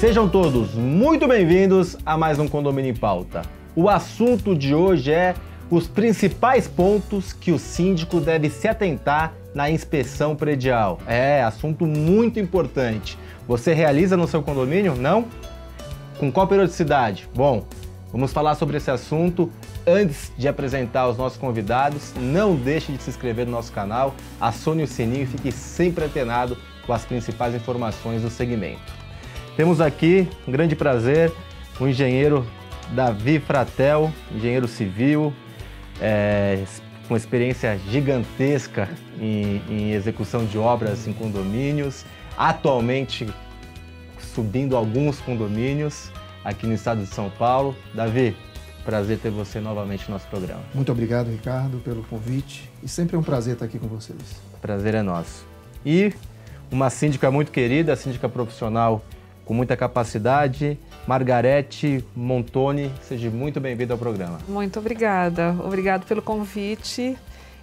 Sejam todos muito bem-vindos a mais um Condomínio em Pauta. O assunto de hoje é os principais pontos que o síndico deve se atentar na inspeção predial. É, assunto muito importante. Você realiza no seu condomínio? Não? Com qual periodicidade? Bom, vamos falar sobre esse assunto. Antes de apresentar os nossos convidados, não deixe de se inscrever no nosso canal, acione o sininho e fique sempre antenado com as principais informações do segmento. Temos aqui um grande prazer, o engenheiro Davi Fratel, engenheiro civil, com experiência gigantesca em execução de obras em condomínios, atualmente subindo alguns condomínios aqui no estado de São Paulo. Davi, prazer ter você novamente no nosso programa. Muito obrigado, Ricardo, pelo convite e sempre é um prazer estar aqui com vocês. Prazer é nosso. E uma síndica muito querida, a síndica profissional com muita capacidade, Margarete Montoni, seja muito bem-vinda ao programa. Muito obrigada. Obrigado pelo convite.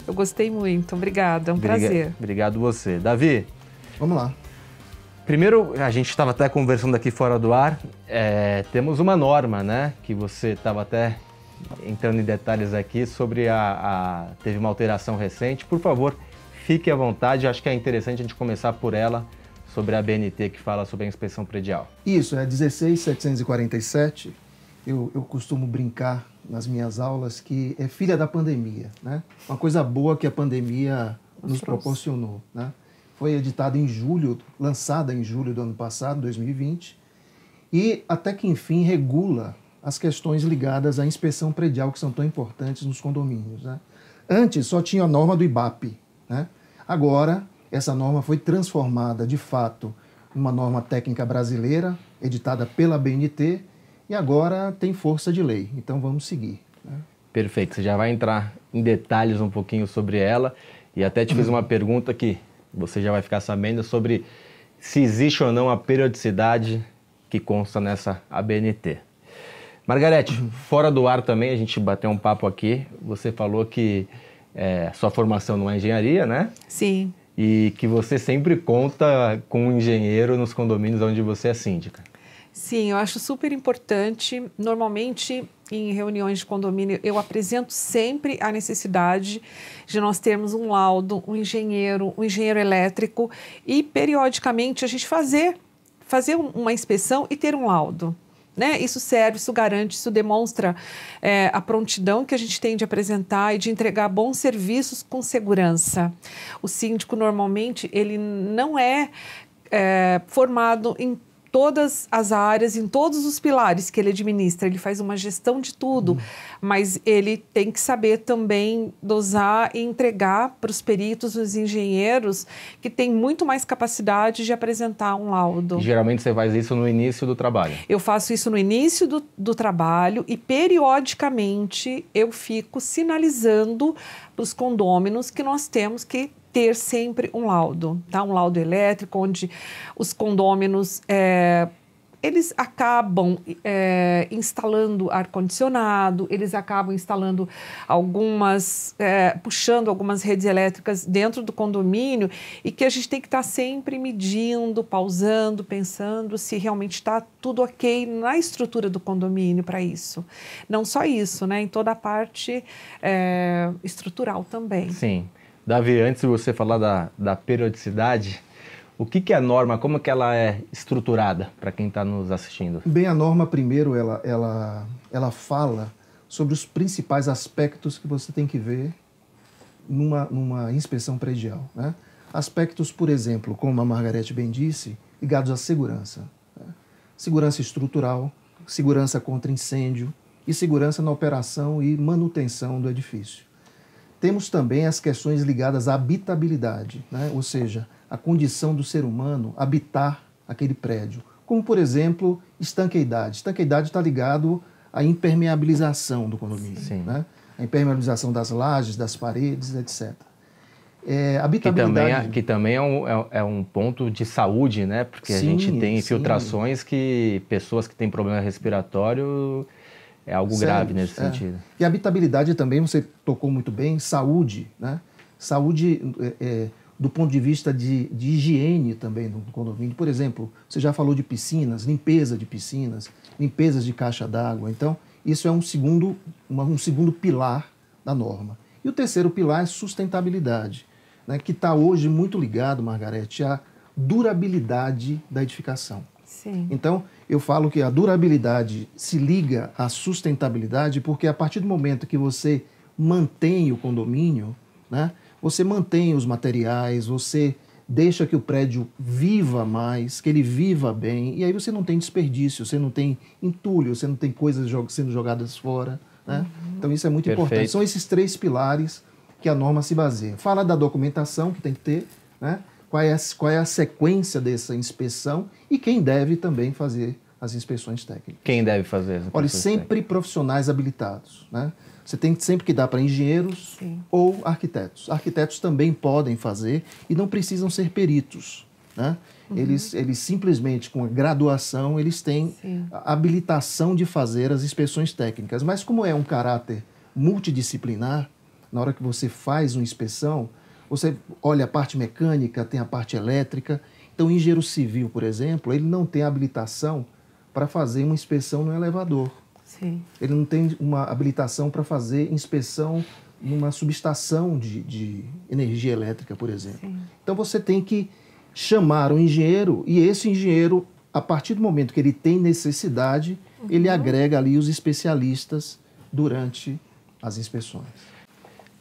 Eu gostei muito. Obrigada, é um prazer. Obrigado você. Davi. Vamos lá. Primeiro, a gente estava até conversando aqui fora do ar, temos uma norma, né, que você estava até entrando em detalhes aqui sobre teve uma alteração recente. Por favor, fique à vontade, acho que é interessante a gente começar por ela, sobre a ABNT que fala sobre a inspeção predial. Isso, é 16.747. Eu costumo brincar nas minhas aulas que é filha da pandemia, né? Uma coisa boa que a pandemia nos proporcionou, né? Foi editada em julho, lançada em julho do ano passado, 2020, e até que enfim regula as questões ligadas à inspeção predial que são tão importantes nos condomínios, né? Antes só tinha a norma do IBAP, né? Agora essa norma foi transformada, de fato, numa norma técnica brasileira, editada pela ABNT, e agora tem força de lei. Então, vamos seguir, né? Perfeito. Você já vai entrar em detalhes um pouquinho sobre ela, e até te fiz uma pergunta que você já vai ficar sabendo sobre se existe ou não a periodicidade que consta nessa ABNT. Margarete, fora do ar também, a gente bateu um papo aqui, você falou que sua formação não é engenharia, né? Sim. E que você sempre conta com um engenheiro nos condomínios onde você é síndica. Sim, eu acho super importante. Normalmente, em reuniões de condomínio, eu apresento sempre a necessidade de nós termos um laudo, um engenheiro elétrico e, periodicamente, a gente fazer uma inspeção e ter um laudo, né? Isso serve, isso garante, isso demonstra a prontidão que a gente tem de apresentar e de entregar bons serviços com segurança. O síndico, normalmente, ele não é formado em todas as áreas, em todos os pilares que ele administra, ele faz uma gestão de tudo, mas ele tem que saber também dosar e entregar para os peritos, os engenheiros, que têm muito mais capacidade de apresentar um laudo. E geralmente você faz isso no início do trabalho? Eu faço isso no início do trabalho e, periodicamente, eu fico sinalizando para os condôminos que nós temos que ter sempre um laudo, tá? Um laudo elétrico, onde os condôminos, eles acabam instalando ar-condicionado, eles acabam instalando puxando algumas redes elétricas dentro do condomínio e que a gente tem que estar sempre medindo, pausando, pensando se realmente está tudo ok na estrutura do condomínio para isso. Não só isso, né? Em toda a parte estrutural também. Sim. Davi, antes de você falar da periodicidade, o que é a norma, como que ela é estruturada para quem está nos assistindo? Bem, a norma, primeiro, ela fala sobre os principais aspectos que você tem que ver numa inspeção predial, né? Aspectos, por exemplo, como a Margarete bem disse, ligados à segurança, né? Segurança estrutural, segurança contra incêndio e segurança na operação e manutenção do edifício. Temos também as questões ligadas à habitabilidade, né? Ou seja, a condição do ser humano habitar aquele prédio. Como, por exemplo, estanqueidade. Estanqueidade está ligado à impermeabilização do condomínio, né? A impermeabilização das lajes, das paredes, etc. Habitabilidade... Que também é um ponto de saúde, né? Porque a gente tem infiltrações que pessoas que têm problema respiratório... É algo grave nesse sentido. E habitabilidade também, você tocou muito bem, saúde, né? Saúde, do ponto de vista de higiene também do condomínio. Por exemplo, você já falou de piscinas, limpeza de piscinas, limpezas de caixa d'água. Então, isso é um segundo pilar da norma. E o terceiro pilar é sustentabilidade, né, que está hoje muito ligado, Margarete, à durabilidade da edificação. Sim. Então, eu falo que a durabilidade se liga à sustentabilidade porque a partir do momento que você mantém o condomínio, né, você mantém os materiais, você deixa que o prédio viva mais, que ele viva bem, e aí você não tem desperdício, você não tem entulho, você não tem coisas sendo jogadas fora, né? Então isso é muito importante. São esses 3 pilares que a norma se baseia. Fala da documentação que tem que ter, né? Qual é a sequência dessa inspeção e quem deve também fazer as inspeções técnicas. Quem deve fazer as inspeções Olha, sempre profissionais habilitados, né? Você tem sempre que dar para engenheiros ou arquitetos. Arquitetos também podem fazer e não precisam ser peritos, né? Eles simplesmente, com a graduação, eles têm a habilitação de fazer as inspeções técnicas. Mas como é um caráter multidisciplinar, na hora que você faz uma inspeção, você olha a parte mecânica, tem a parte elétrica. Então, o engenheiro civil, por exemplo, ele não tem habilitação para fazer uma inspeção no elevador. Sim. Ele não tem uma habilitação para fazer inspeção numa subestação de energia elétrica, por exemplo. Sim. Então você tem que chamar um engenheiro e esse engenheiro, a partir do momento que ele tem necessidade, ele agrega ali os especialistas durante as inspeções.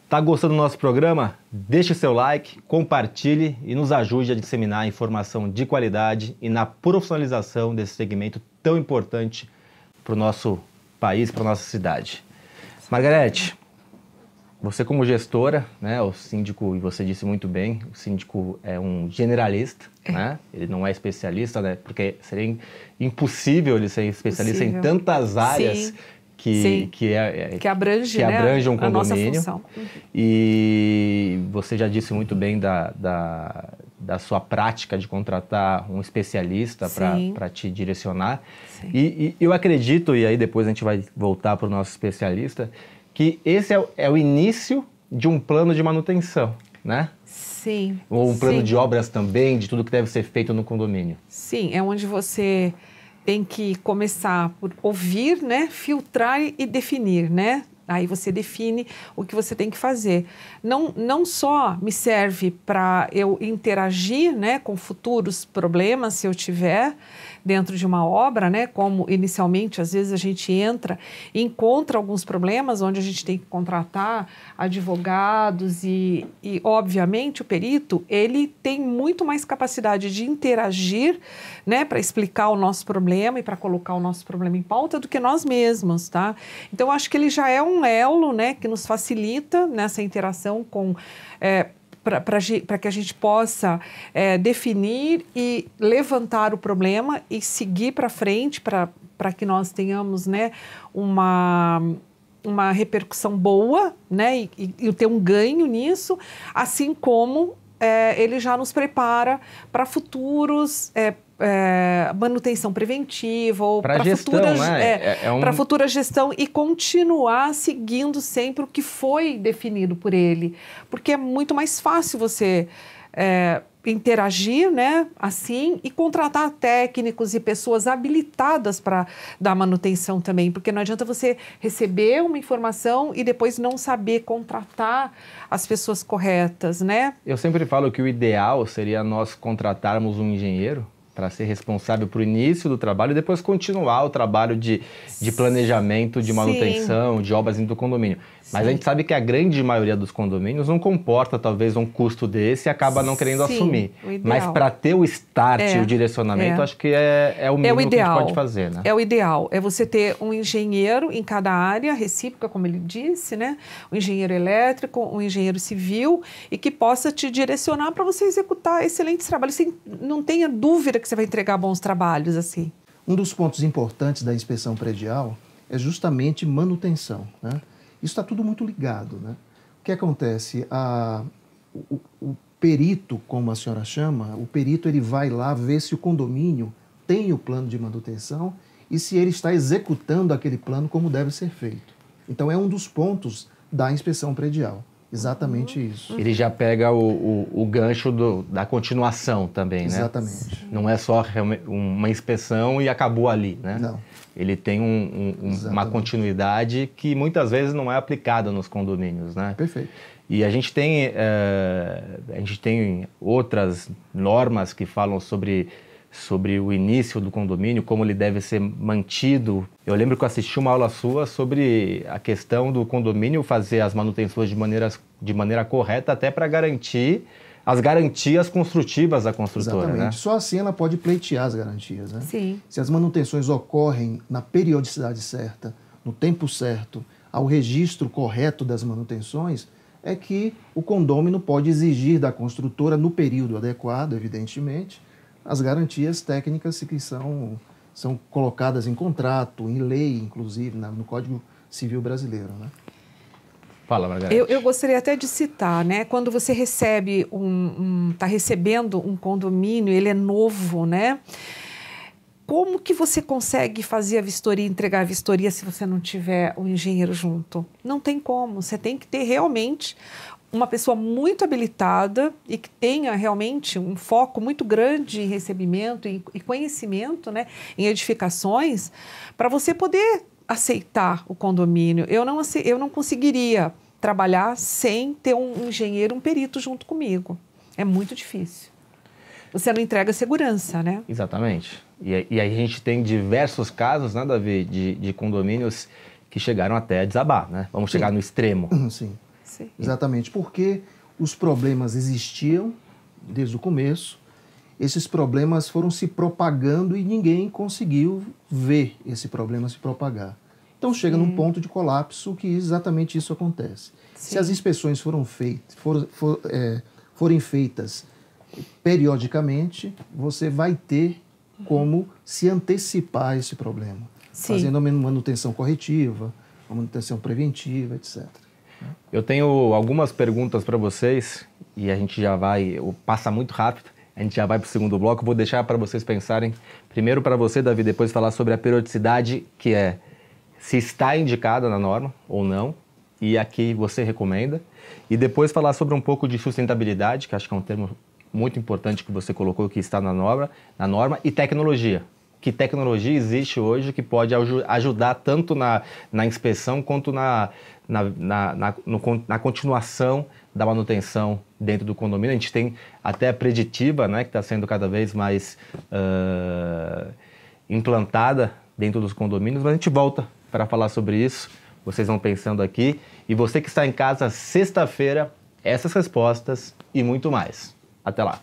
Tá gostando do nosso programa? Deixe seu like, compartilhe e nos ajude a disseminar informação de qualidade e na profissionalização desse segmento tão importante para o nosso país, para a nossa cidade. Margarete, você como gestora, né, o síndico, e você disse muito bem, o síndico é um generalista, né? Ele não é especialista, né? Porque seria impossível ele ser especialista em tantas áreas que abrange um condomínio. a nossa função. E você já disse muito bem da sua prática de contratar um especialista para te direcionar. E eu acredito, e aí depois a gente vai voltar para o nosso especialista, que esse é o início de um plano de manutenção, né? Sim. Ou um plano de obras também, de tudo que deve ser feito no condomínio. Sim, é onde você tem que começar por ouvir, né, filtrar e definir, né? Aí você define o que você tem que fazer. Não só me serve para eu interagir, né, com futuros problemas, se eu tiver dentro de uma obra, né, como inicialmente, às vezes a gente entra e encontra alguns problemas onde a gente tem que contratar advogados e obviamente, o perito, ele tem muito mais capacidade de interagir, né, para explicar o nosso problema e para colocar o nosso problema em pauta do que nós mesmos, tá? Então, eu acho que ele já é um elo, né, que nos facilita nessa interação com... para que a gente possa definir e levantar o problema e seguir para frente para que nós tenhamos, né, uma repercussão boa, né, e ter um ganho nisso, assim como ele já nos prepara para futuros manutenção preventiva ou para futura, né? para futura gestão e continuar seguindo sempre o que foi definido por ele, porque é muito mais fácil você interagir, né, assim, e contratar técnicos e pessoas habilitadas para dar manutenção também, porque não adianta você receber uma informação e depois não saber contratar as pessoas corretas, né? Eu sempre falo que o ideal seria nós contratarmos um engenheiro para ser responsável por o início do trabalho e depois continuar o trabalho de planejamento, de manutenção, de obras dentro do condomínio. Mas a gente sabe que a grande maioria dos condomínios não comporta talvez um custo desse e acaba não querendo assumir. Mas para ter o start e o direcionamento, acho que é o mínimo que a gente pode fazer, né? É o ideal. É você ter um engenheiro em cada área, recíproca, como ele disse, né? Um engenheiro elétrico, um engenheiro civil e que possa te direcionar para você executar excelentes trabalhos. Você não tenha dúvida que você vai entregar bons trabalhos assim. Um dos pontos importantes da inspeção predial é justamente manutenção, né? Isso está tudo muito ligado, né? O que acontece? O perito, como a senhora chama, o perito ele vai lá ver se o condomínio tem o plano de manutenção e se ele está executando aquele plano como deve ser feito. Então, é um dos pontos da inspeção predial. Exatamente isso. Ele já pega o gancho da continuação também, né? Exatamente. Não é só uma inspeção e acabou ali, né? Não. Ele tem uma continuidade que muitas vezes não é aplicada nos condomínios, né? Perfeito. E a gente tem outras normas que falam sobre o início do condomínio, como ele deve ser mantido. Eu lembro que eu assisti uma aula sua sobre a questão do condomínio fazer as manutenções de maneira correta, até para garantir as garantias construtivas da construtora. Exatamente. Né? Só assim ela pode pleitear as garantias. Né? Sim. Se as manutenções ocorrem na periodicidade certa, no tempo certo, ao registro correto das manutenções, é que o condômino pode exigir da construtora, no período adequado, evidentemente, as garantias técnicas que são colocadas em contrato, em lei, inclusive, no Código Civil Brasileiro. Né? Fala, Margarete. Eu gostaria até de citar, né? Quando você recebe está recebendo um condomínio, ele é novo, né? Como que você consegue fazer a vistoria, entregar a vistoria se você não tiver o engenheiro junto? Não tem como. Você tem que ter realmente uma pessoa muito habilitada e que tenha realmente um foco muito grande em recebimento e conhecimento, né, em edificações, para você poder aceitar o condomínio. Eu não conseguiria trabalhar sem ter um engenheiro, um perito junto comigo. É muito difícil. Você não entrega segurança, né? Exatamente. E aí a gente tem diversos casos, né, Davi, de condomínios que chegaram até a desabar, né? Vamos chegar no extremo. Sim. Sim. Exatamente, porque os problemas existiam desde o começo, esses problemas foram se propagando e ninguém conseguiu ver esse problema se propagar. Então chega num ponto de colapso que exatamente isso acontece. Sim. Se as inspeções forem feitas periodicamente, você vai ter como se antecipar a esse problema, fazendo uma manutenção corretiva, uma manutenção preventiva, etc. Eu tenho algumas perguntas para vocês e a gente já passa muito rápido, a gente já vai para o segundo bloco. Vou deixar para vocês pensarem, primeiro para você, Davi, depois falar sobre a periodicidade, que é se está indicada na norma ou não, e aqui você recomenda, e depois falar sobre um pouco de sustentabilidade, que acho que é um termo muito importante que você colocou, que está na norma, e tecnologia. Que tecnologia existe hoje que pode ajudar tanto na inspeção quanto na continuação da manutenção dentro do condomínio. A gente tem até a preditiva, né, que está sendo cada vez mais implantada dentro dos condomínios, mas a gente volta para falar sobre isso. Vocês vão pensando aqui. E você que está em casa, sexta-feira, essas respostas e muito mais. Até lá.